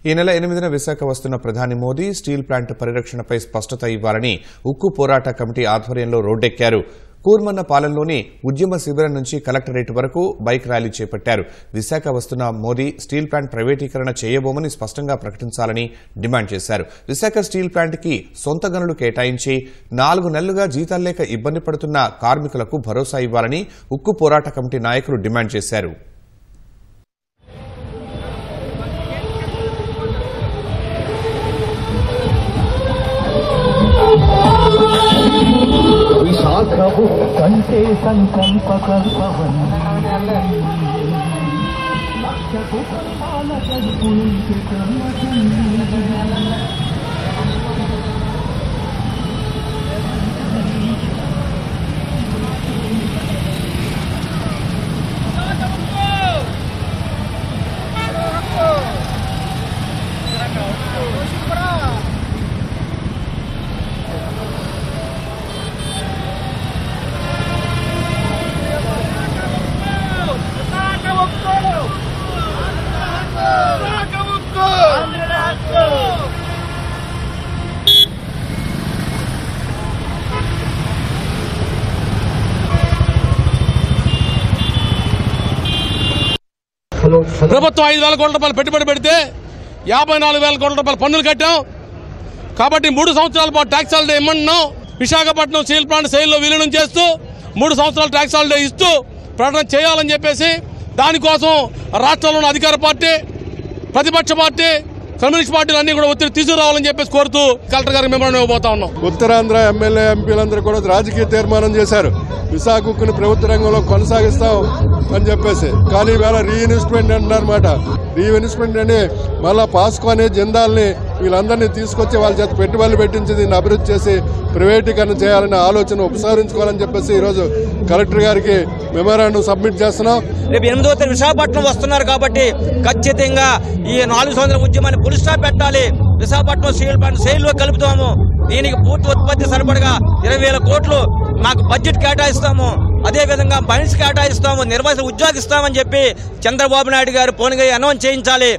ఈ నెల 8న విశాఖ వస్తున్న ప్రధాని మోదీ స్టీల్ ప్లాంట్ పరిరక్షణపై స్పష్టత ఇవ్వాలని ఉక్కు పోరాట కమిటీ ఆధ్వర్యంలో రోడ్డెక్కారు. కూర్మన్నపాలెంలోని ఉద్యమ శిబిరం నుంచి కలెక్టరేట్ వరకు బైక్ ర్యాలీ చేపట్టారు. విశాఖ వస్తున్న మోదీ స్టీల్ ప్లాంట్ ప్రైవేటీకరణ చేయబోమని స్పష్టంగా ప్రకటించాలని డిమాండ్ చేశారు. విశాఖ స్టీల్ ప్లాంట్కి సొంత గనులు కేటాయించి 4 నెలలుగా జీతాలు లేక ఇబ్బంది పడుతున్న కార్మికులకు భరోసా ఇవ్వాలని ఉక్కు పోరాట కమిటీ నాయకులు డిమాండ్ చేశారు. విశాఖపు కంటే సంకల్ప కల్పవన్ లక్షకు కల్పాల కడుపుంటే ప్రభుత్వం 5,000 కోట్ల రూపాయలు పెట్టుబడి పెడితే 54,000 కోట్ల రూపాయలు పన్నులు కట్టాం. కాబట్టి 3 సంవత్సరాల పాటు ట్యాక్స్ హాలిడే ఇమ్మంటున్నాం. విశాఖపట్నం స్టీల్ ప్లాంట్ సేల్లో విలీనం చేస్తూ 3 సంవత్సరాల ట్యాక్స్ హాలిడే ఇస్తూ ప్రకటన చేయాలని చెప్పేసి దానికోసం రాష్ట్రంలోని అధికార పార్టీ, ప్రతిపక్ష పార్టీ, కమ్యూనిస్ట్ పార్టీలు అన్ని కూడా ఒత్తిడి తీసుకురావాలని చెప్పేసి కోరుతూ కలెక్టర్ గారికి మెమోరాండం ఇవ్వబోతా ఉన్నాం. ఉత్తరాంధ్ర ఎమ్మెల్యే ఎంపీలందరూ కూడా రాజకీయ తీర్మానం చేశారు. విశాఖ ఉక్కుని ప్రభుత్వ రంగంలో కొనసాగిస్తాం అని చెప్పేసి. కానీ ఈవేళ రీఇన్వెస్ట్మెంట్ అంటున్నారన్నమాట. రీఇన్వెస్ట్మెంట్ అని మళ్ళా పాస్కోని జిందాల్ని వీళ్ళందరినీ తీసుకొచ్చి వాళ్ళ చేత పెట్టుబడులు పెట్టించి దీన్ని అభివృద్ధి చేసి ప్రైవేటీకరణ చేయాలనే ఆలోచన ఉపసంహరించుకోవాలని చెప్పేసి ఈరోజు కలెక్టర్ గారికి మెమోరాండం సబ్మిట్ చేస్తున్నాం. రేపు 8వ తేదీ విశాఖపట్నం వస్తున్నారు కాబట్టి ఖచ్చితంగా ఈ 4 సంవత్సరాల ఉద్యమాన్ని ఫుల్ స్టాప్ పెట్టాలి. విశాఖపట్నం స్టీల్ ప్లాంట్ సేల్లో కలుపుతాము. దీనికి పూర్తి ఉత్పత్తి సరిపడగా 20,000 కోట్లు మాకు బడ్జెట్ కేటాయిస్తాము. అదేవిధంగా ఫండ్స్ కేటాయిస్తాము, నిర్వహణ ఉద్యోగిస్తామని చెప్పి చంద్రబాబు నాయుడు గారు పోనుగా అనౌన్స్ చేయించాలి.